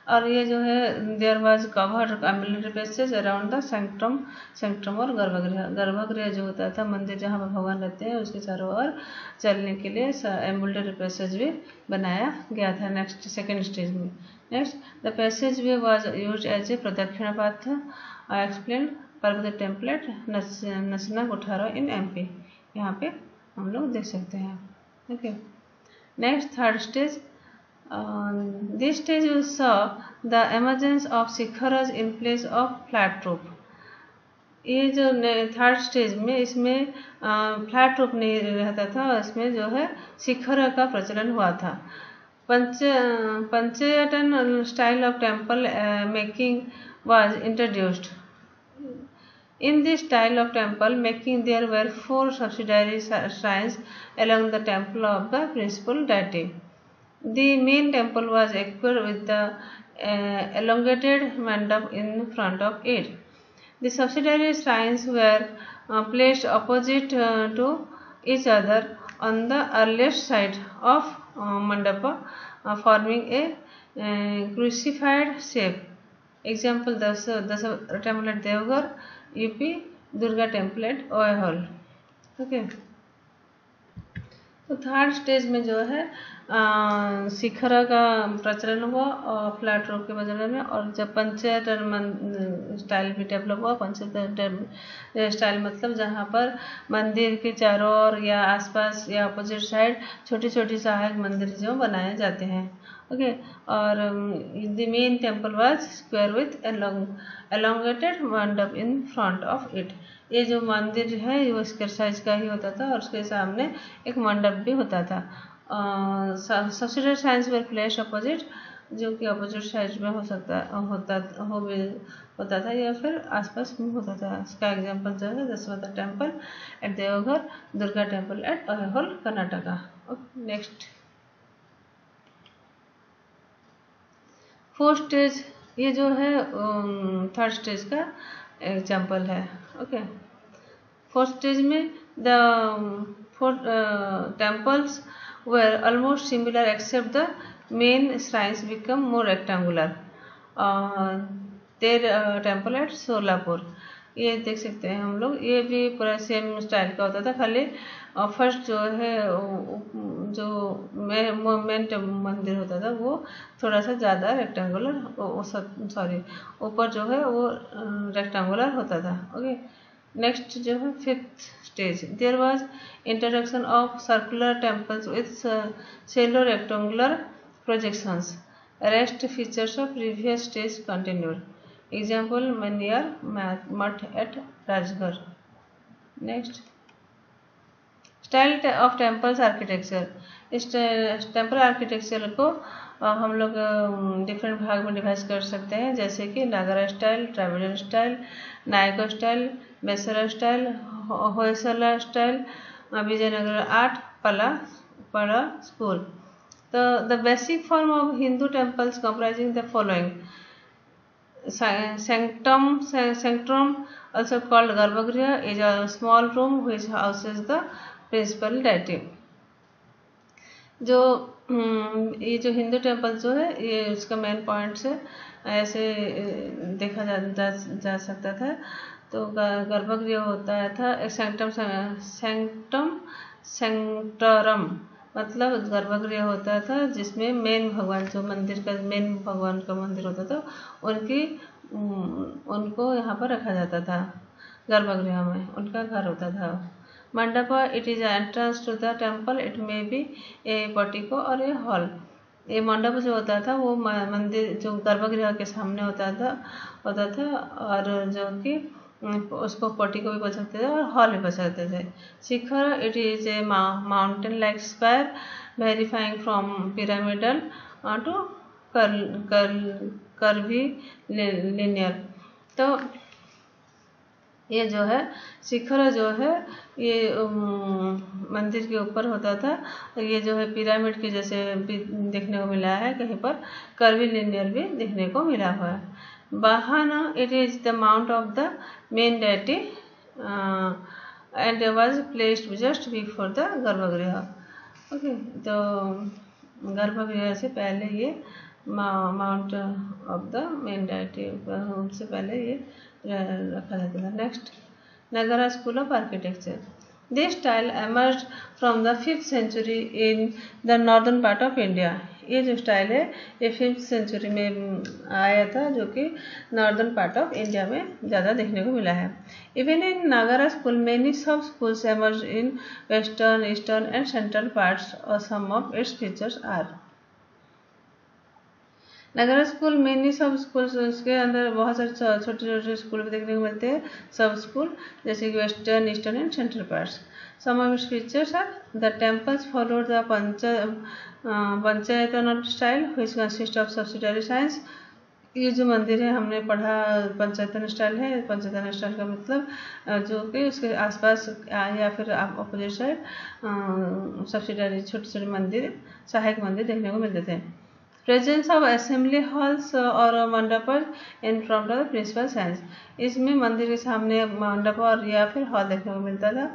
और ये जो है there was covered ambulatory passage around the sanctum और गर्भगृह जो होता था मंदिर जहाँ पर भगवान रहते हैं उसके चारों ओर चलने के लिए एम्बुलेटरी पैसेज भी बनाया गया था। नेक्स्ट सेकेंड स्टेज में next the passage way was used as a pradakshina path. I explain Parvat temple at Nachna Kuthara in MP। यहाँ पे हम लोग देख सकते हैं। Okay, next third stage. This stage we saw the emergence of shikharas in place of flat roof। ये जो थर्ड स्टेज में इसमें फ्लैट रूफ नहीं रहता था, इसमें जो है शिखर का प्रचलन हुआ था। Panchayatana style of temple making was introduced। In this style of temple making there were 4 subsidiary shrines along the temple of the principal deity। The main temple was equipped with the elongated mandap in front of it। The subsidiary shrines were placed opposite to each other on the earliest side of mandapa, forming a crucified shape. Example, Dasa temple at Devghar, UP, Durga temple at Oihol. Okay, तो third stage में जो है शिखर का प्रचलन हुआ और flat रूप के बदले में, और जब पंचायत स्टाइल भी डेवलप हुआ। पंचायत स्टाइल मतलब जहाँ पर मंदिर के चारों ओर या आसपास या अपोजिट साइड छोटी छोटी सहायक मंदिर जो बनाए जाते हैं। ओके, और the main temple was square with elongated मंडप इन फ्रंट ऑफ इट। ये जो मंदिर है वो स्क्वायर साइज का ही होता था और उसके सामने एक मंडप भी होता था। Subsidiary shrines were place opposite, जो कि अपोजिट साइड में हो सकता होता था या फिर आसपास में होता था। इसका एग्जांपल जो है Dashavatara temple at Deogarh, Durga temple at Aihole, Karnataka. Next, fourth stage, ये जो है थर्ड स्टेज का एग्जाम्पल है। ओके, फोर्थ स्टेज में the temples were almost similar except the main shrines become more rectangular. their temple at Solapur, ये देख सकते हैं हम लोग, ये भी पूरा सेम स्टाइल का होता था, खाली फर्स्ट जो है जो मेन मंदिर होता था वो थोड़ा सा ज़्यादा रेक्टेंगुलर, सॉरी ऊपर जो है वो रेक्टेंगुलर होता था। ओके, नेक्स्ट जो है fifth stage, there was introduction of circular temples with shallow rectangular projections. Rest features of previous stage continued. Example, Maniyar Math at Rajgarh. Next, style of temples architecture. इस temple architecture को हम लोग different भाग में divide कर सकते हैं, जैसे कि Nagara style, tribal style, Nayaka style, Vesara style, Hoysala style, Vijayanagara art, Pala school. तो the basic form of Hindu temples comprising the following: sanctum, also called garbhagriha, is a small room which houses the principal deity. जो ये जो Hindu temple जो है ये उसका main point से ऐसे देखा जा सकता था। तो गर्भगृह होता था एक सेंक्टरम, मतलब गर्भगृह होता था जिसमें मेन भगवान जो मंदिर का मेन भगवान का मंदिर होता था उनको यहाँ पर रखा जाता था, गर्भगृह में उनका घर होता था। Mandapa, it is entrance to the temple, it may be a portico और ए हॉल। ये मंडप जो होता था वो मंदिर जो गर्भगृह के सामने होता था और जो कि उसको पोर्टिको भी बोल सकते थे और हॉल भी बोल सकते थे। Shikhara, it is a mountain like square varying from pyramidal to curvilinear. तो ये जो है शिखर जो है ये मंदिर के ऊपर होता था, ये जो है पिरामिड के जैसे भी देखने को मिला है, कहीं पर कर्वी लिनियर भी देखने को मिला हुआ है। वाहन, it is the mount of the main deity and was placed just before the गर्भगृह। ओके, तो गर्भगृह से पहले ये mount of the main deity से पहले ये रखा जाता था। Next, Nagara school of architecture. This style emerged from the 5th century in the northern part of India. ये जो स्टाइल है ये 5th सेंचुरी में आया था, जो कि नॉर्दर्न पार्ट ऑफ इंडिया में ज़्यादा देखने को मिला है। Even in Nagara school many sub schools emerged in western, eastern and central parts, or some of its features are. Nagara school mainly sub schools, उसके अंदर बहुत सारे छोटे छोटे स्कूल भी देखने को मिलते हैं, सब स्कूल जैसे कि western, eastern and central parts. Some of its features are the temples followed the panchayatana style which consist of subsidiary shrines. ये जो मंदिर है हमने पढ़ा पंचायतन स्टाइल है। पंचायतन स्टाइल का मतलब जो कि उसके आसपास या फिर अपोजिट साइड सब्सिडियरी छोटे छोटे मंदिर, सहायक मंदिर देखने को मिलते थे। प्रेजेंस ऑफ असेंबली हॉल्स और mandap in front of principal shrines. इसमें मंदिर के सामने मंडप और या फिर हॉल देखने को मिलता था।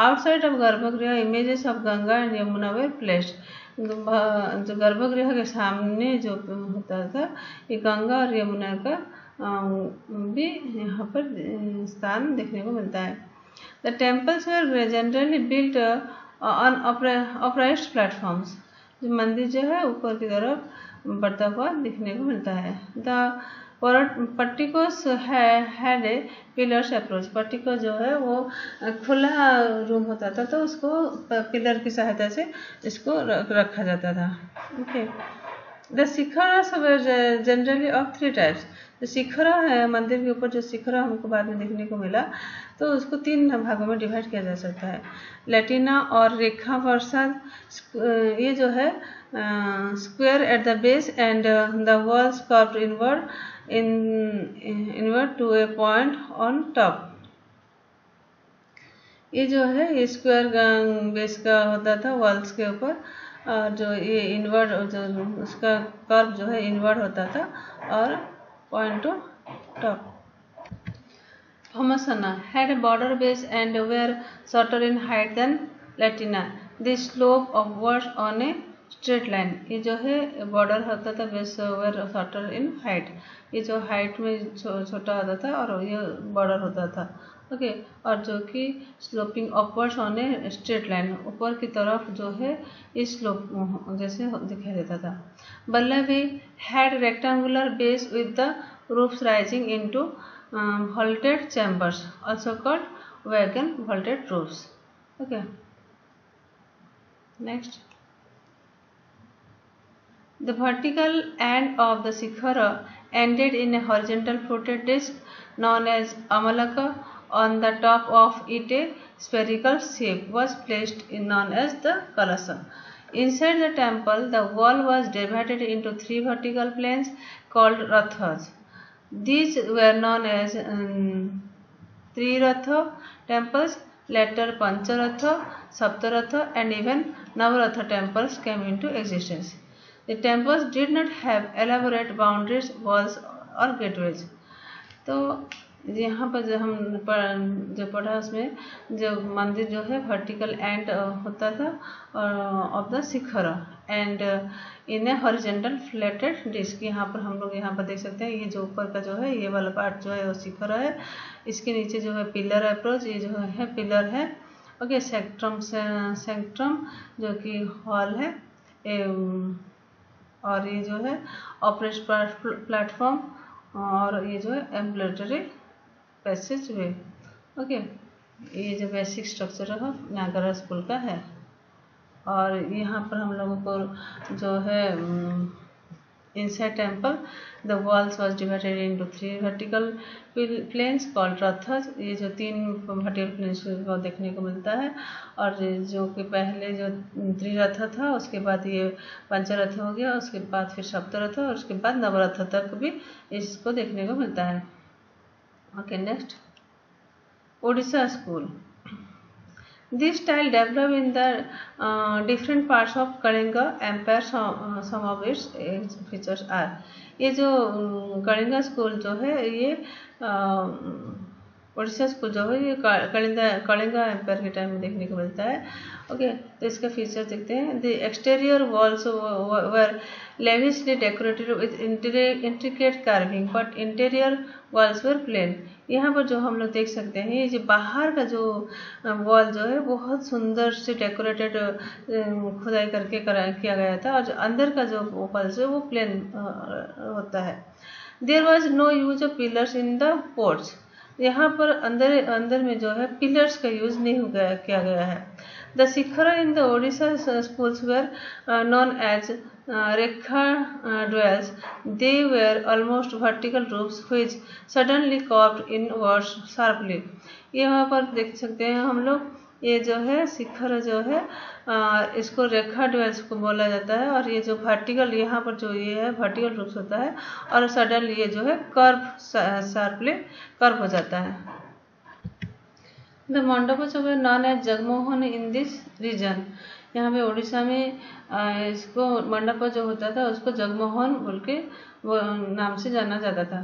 आउटसाइड ऑफ गर्भगृह images of Ganga and Yamuna way placed. जो गर्भगृह के सामने जो होता था ये गंगा और यमुना का भी यहाँ पर स्थान देखने को मिलता है। The temples were generally built on upraised platforms. जो मंदिर जो है ऊपर की तरफ बढ़ता हुआ दिखने को मिलता है। The porticos had a pillars approach. Portico जो है वो खुला रूम होता था तो उसको पिलर की सहायता से इसको रखा जाता था। Okay, the shikharas were generally of 3 types. जो शिखरा है मंदिर के ऊपर जो शिखरा हमको बाद में देखने को मिला तो उसको 3 भागों में डिवाइड किया जा सकता है। लैटिना और रेखा वर्षा। ये जो है square at the base and the walls curved inward to a point on top. ये जो है ये स्क्वायर बेस का होता था वॉल्स के ऊपर, जो ये इनवर्ड जो उसका कर्व जो है इनवर्ड होता था और point two top. Thomasana had a border base and were shorter in height than Latina. They slope upwards on a straight line. ये जो है बॉर्डर होता था base were shorter in height. ये जो हाइट में छोटा होता था और ये बॉर्डर होता था। ओके, और जो कि sloping upwards on a straight line, ऊपर की तरफ जो है इस स्लोप जैसे दिखाई देता था। Vallabhi had rectangular base with the roofs rising into vaulted chambers, also called wagon vaulted roofs. Okay, next, the vertical end of the shikhara ended in a horizontal fluted disc known as amalaka. On the top of it a spherical shape was placed known as the kalasa. Inside the temple the wall was divided into 3 vertical planes called rathas. These were known as Triratha temples. Later Pancharatha, Saptaratha and even Navaratha temples came into existence. The temples did not have elaborate boundaries, walls or gateways. तो यहाँ पर जो हम जो पढ़ा उसमें जो मंदिर जो है वर्टिकल एंड होता था of the shikhara and in a horizontal fluted disc. यहाँ पर हम लोग यहाँ पर देख सकते हैं ये जो ऊपर का जो है ये वाला पार्ट जो है वो शिखर है, इसके नीचे जो है पिलर अप्रोच ये जो है पिलर है। ओके, सेक्ट्रम जो कि हॉल है और ये जो है ऑपरेशन प्लेटफॉर्म और ये जो है एम्बुलेटरी पैसेज वे। ओके, ये जो बेसिक स्ट्रक्चर है नागरा स्कूल का है। और यहाँ पर हम लोगों को जो है inside temple the walls was divided into 3 vertical planes called rathas। ये जो 3 vertical planes को देखने को मिलता है और जो कि पहले जो त्रिरथ था उसके बाद ये पंचरथ हो गया, उसके बाद फिर सप्तरथ और उसके बाद नवरथ तक भी इसको देखने को मिलता है। Okay, next, Odisha school. This style developed in the different parts of Kalinga Empire. Some of its features are ये जो कलिंगा स्कूल जो है ये ओडिशा स्कूल जो है ये कलिंगा एम्पायर के टाइम में देखने को मिलता है। ओके, तो इसका फीचर देखते हैं। The exterior walls were lavishly decorated with intricate carving but interior walls were plain. यहाँ पर जो हम लोग देख सकते हैं ये जो बाहर का जो वॉल जो है बहुत सुंदर से डेकोरेटेड खुदाई करके किया गया था और जो अंदर का जो वॉल्स है वो प्लेन होता है। There was no use of pillars in the porch. यहाँ पर अंदर में जो है पिलर्स का यूज नहीं किया गया है। The shikhara in the Odisha schools were known as rekha dwells. They were almost vertical roofs which suddenly curved inwards sharply. यहाँ पर देख सकते हैं हम लोग ये जो है शिखर जो है इसको रेखा ड्वेल्स को बोला जाता है और ये जो वर्टिकल यहाँ पर जो ये है वर्टिकल रूप होता है और सडनली ये जो है कर्व शार्पली कर्व हो जाता है। द मंडप जो है known as Jagmohan in this region. यहाँ पे उड़ीसा में इसको मंडप जो होता था उसको जगमोहन बोल के वो नाम से जाना जाता था।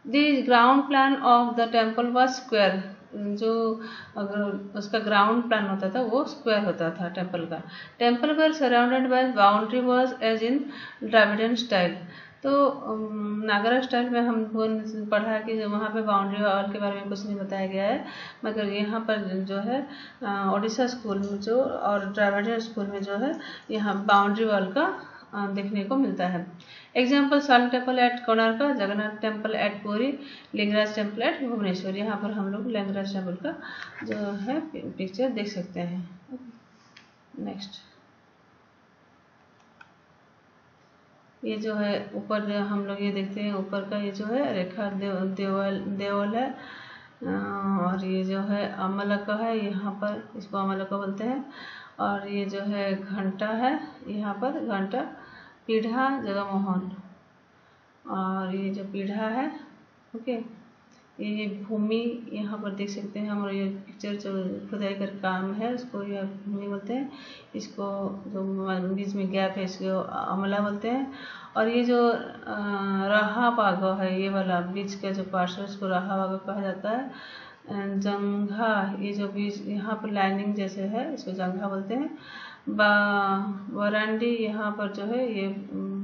The ground plan of the temple was square, जो अगर उसका ग्राउंड प्लान होता था वो स्क्वायर होता था टेम्पल का। Temple were surrounded by boundary was as in Dravidian style. तो नागरा स्टाइल में हम पढ़ा है कि वहाँ पे बाउंड्री वॉल के बारे में कुछ नहीं बताया गया है, मगर यहाँ पर जो है उड़ीसा स्कूल में जो और द्राविडियन स्कूल में जो है यहाँ बाउंड्री वॉल का देखने को मिलता है। Example sun temple at Konark, Jagannath temple at Puri, Lingaraj temple at Bhubaneswar. यहाँ पर हम लोग लिंगराज टेम्पल का जो है पिक्चर देख सकते हैं। नेक्स्ट, ये जो है ऊपर हम लोग ये देखते हैं, ऊपर का ये जो है रेखा देवल है, और ये जो है अमलक है, यहाँ पर इसको अमलक बोलते हैं। और ये जो है घंटा है, यहाँ पर घंटा पीढ़ा जगमोहन, और ये जो पीढ़ा है ओके, ये भूमि यहाँ पर देख सकते हैं हम, और ये पिक्चर जो खुदाई का काम है उसको यह भूमि बोलते हैं। इसको जो बीच में गैप है इसको अमला बोलते हैं। और ये जो राहा बागा है, ये वाला बीच का जो पार्ट है उसको राहा बागा कहा जाता है। जंघा, ये जो बीच यहाँ पर लाइनिंग जैसे है इसको जंघा बोलते हैं। वरांडी, यहाँ पर जो है ये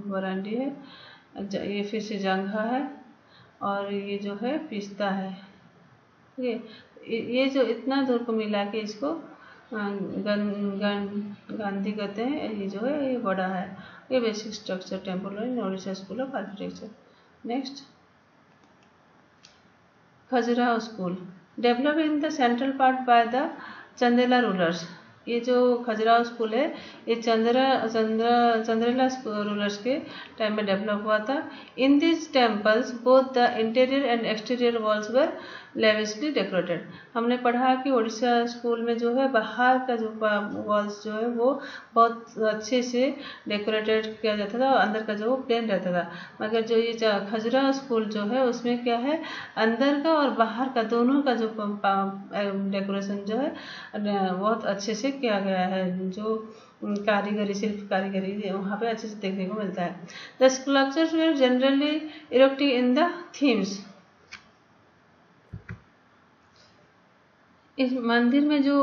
वरांडी है, ये फिर से जंघा है, और ये जो है पिस्ता है। ये जो इतना दूर को मिला के इसको गांधी कहते हैं। ये जो है ये बड़ा है। ये basic structure temple in Odisha school of architecture. Next, Khajuraho school develop in the central part by the Chandela rulers. ये जो खजुराहो स्कूल है ये चंद्रेला रूलर्स के टाइम में डेवलप हुआ था। In this temples both the interior and exterior walls were lavishly decorated. हमने पढ़ा कि उड़ीसा स्कूल में जो है बाहर का जो वॉल्स जो है वो बहुत अच्छे से डेकोरेटेड किया जाता था, और अंदर का जो वो प्लेन रहता था। मगर जो ये खजुराहो स्कूल जो है उसमें क्या है, अंदर का और बाहर का दोनों का जो डेकोरेशन जो है बहुत अच्छे से किया गया है। जो कारीगरी, शिल्प कारीगरी वहाँ पे अच्छे से देखने को मिलता है। The sculptures were generally erected in the themes. इस मंदिर में जो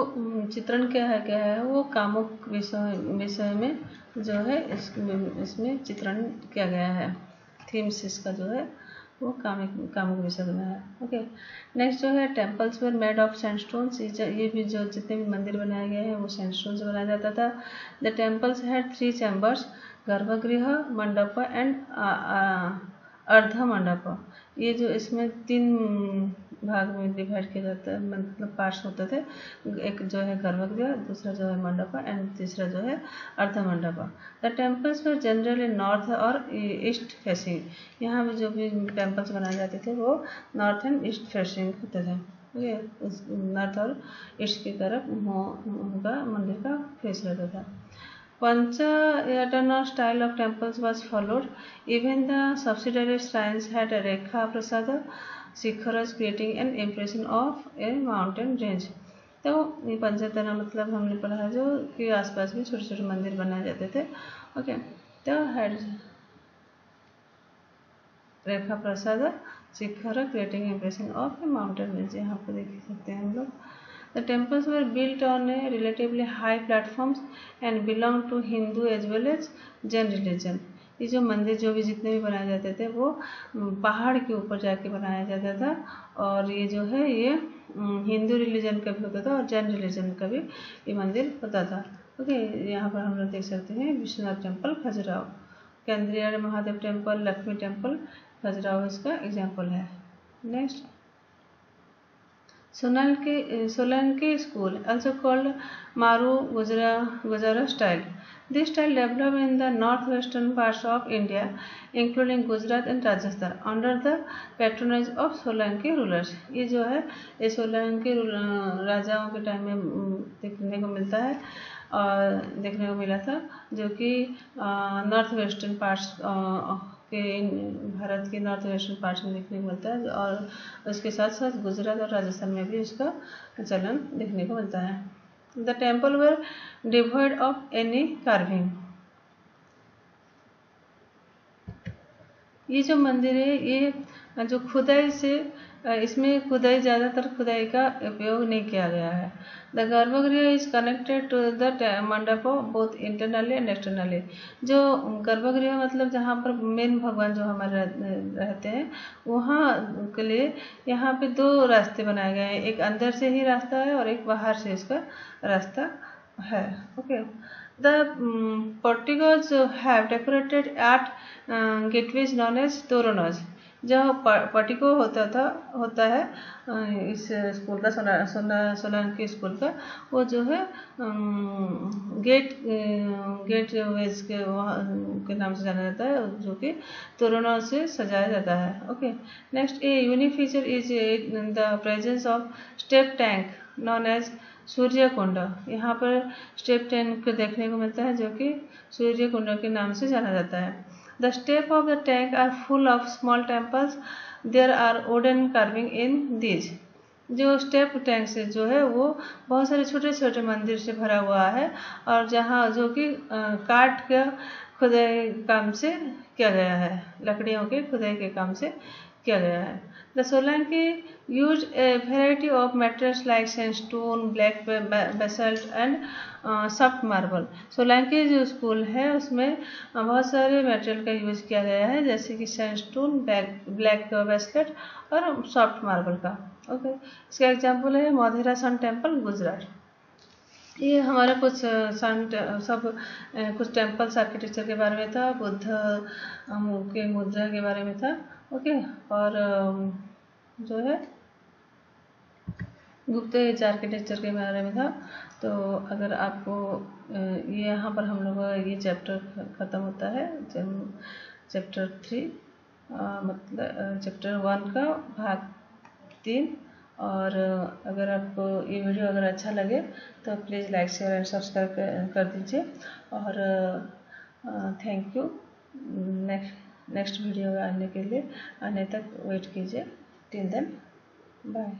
चित्रण क्या है वो कामुक विषय में जो है इसमें चित्रण किया गया है। थीम्स इसका जो है वो कामुक विषय में है। ओके, नेक्स्ट जो है temples were made of sandstones. ये भी जो जितने भी मंदिर बनाए गए हैं वो सैंडस्टोन से बनाया जाता था। द टेम्पल्स हैड 3 चैम्बर्स, गर्भगृह, मंडप एंड अर्ध मंडप। ये जो इसमें 3 भाग में डिवाइड किया जाता है, मतलब पार्ट्स होते थे। एक जो है गर्भगृह, दूसरा जो है मंडप एंड तीसरा जो है अर्ध मंडप। The temples were generally north और ईस्ट फेसिंग। यहाँ पे जो भी टेम्पल्स बनाए जाते थे वो नॉर्थ एंड ईस्ट फेसिंग होते थे। नॉर्थ और ईस्ट की तरफ उनका मंदिर का फेस रहता था। Panchayatana style of temples was followed. Even the subsidiary shrines had a rekha prasada शिखरज, creating an impression of a mountain range। तो ये पंचतन मतलब हमने पढ़ा जो कि आसपास में छोटे छोटे मंदिर बनाए जाते थे। ओके, तो head Rekha Prasad Shikhar, creating impression of A mountain range. यहाँ पर देख सकते हैं हम लोग। The temples were built on a relatively high platforms and belonged to Hindu as well as Jain religion। ये जो मंदिर जो भी जितने भी बनाए जाते थे वो पहाड़ के ऊपर जाके बनाया जाता था, और ये जो है ये हिंदू रिलीजन का भी होता था और जैन रिलीजन का भी ये मंदिर होता था। ओके, यहाँ पर हम लोग देख सकते हैं विश्वनाथ टेम्पल खजुराहो, केंद्रीय महादेव टेम्पल, लक्ष्मी टेम्पल खजुराहो इसका एग्जाम्पल है। Next, Solanki school, also called Maru Gujara style. This style developed in the northwestern parts of India, including Gujarat and Rajasthan, under the patronage of Solanki rulers। ये जो है ये सोलंकी राजाओं के time में देखने को मिलता है और देखने को मिला था, जो कि नॉर्थ वेस्टर्न पार्ट्स के भारत के नॉर्थ वेस्टर्न पार्ट्स में देखने को मिलता है, और उसके साथ साथ गुजरात और राजस्थान में भी उसका चलन देखने को मिलता है। The temple were devoid of any carving. ये जो मंदिर है ये जो खुदाई से इसमें खुदाई ज़्यादातर खुदाई का उपयोग नहीं किया गया है। द गर्भगृह इज कनेक्टेड टू द मंडप बोथ इंटरनली एंड एक्सटर्नली। जो गर्भगृह मतलब जहाँ पर मेन भगवान जो हमारे रहते हैं वहाँ के लिए यहाँ पे 2 रास्ते बनाए गए हैं, एक अंदर से ही रास्ता है और एक बाहर से इसका रास्ता है। Okay, the porticos have decorated at gateways known as तोरणज। जो पर्टिको होता है इस स्कूल का सोलंकी स्कूल का, वो जो है गेट वेज के नाम से जाना जाता है, जो कि तोरणों से सजाया जाता है। Okay, next a unique feature is the presence of step tank known as Surya Kund. यहाँ पर स्टेप टैंक देखने को मिलता है जो कि सूर्य कुंड के नाम से जाना जाता है। The step of the tank are full of small temples, there are wooden carving in these. जो स्टेप टैंक से जो है वो बहुत सारे छोटे छोटे मंदिर से भरा हुआ है, और जहाँ जो कि काठ का खुदाई काम से किया गया है, लकड़ियों के खुदाई के काम से किया गया है। The Solanki used a variety of materials like sandstone, black basalt and soft marble. Solanki जो स्कूल है उसमें बहुत सारे मटेरियल का यूज किया गया है, जैसे कि सैंडस्टोन, ब्लैक बेसलेट और सॉफ्ट मार्बल का। ओके, इसका एग्जांपल है मोधेरा सन टेम्पल गुजरात। ये हमारा कुछ कुछ टेम्पल्स आर्किटेक्चर के बारे में था, बुद्ध के मुद्रा के बारे में था। ओके, और जो है गुप्त एज आर्किटेक्चर के बारे में था। तो अगर आपको ये यहाँ पर हम लोग ये चैप्टर ख़त्म होता है, चैप्टर 3 मतलब चैप्टर 1 का भाग 3। और अगर आपको ये वीडियो अगर अच्छा लगे तो please like share and subscribe कर दीजिए। और थैंक यू। नेक्स्ट वीडियो आने तक वेट कीजिए। Till then bye.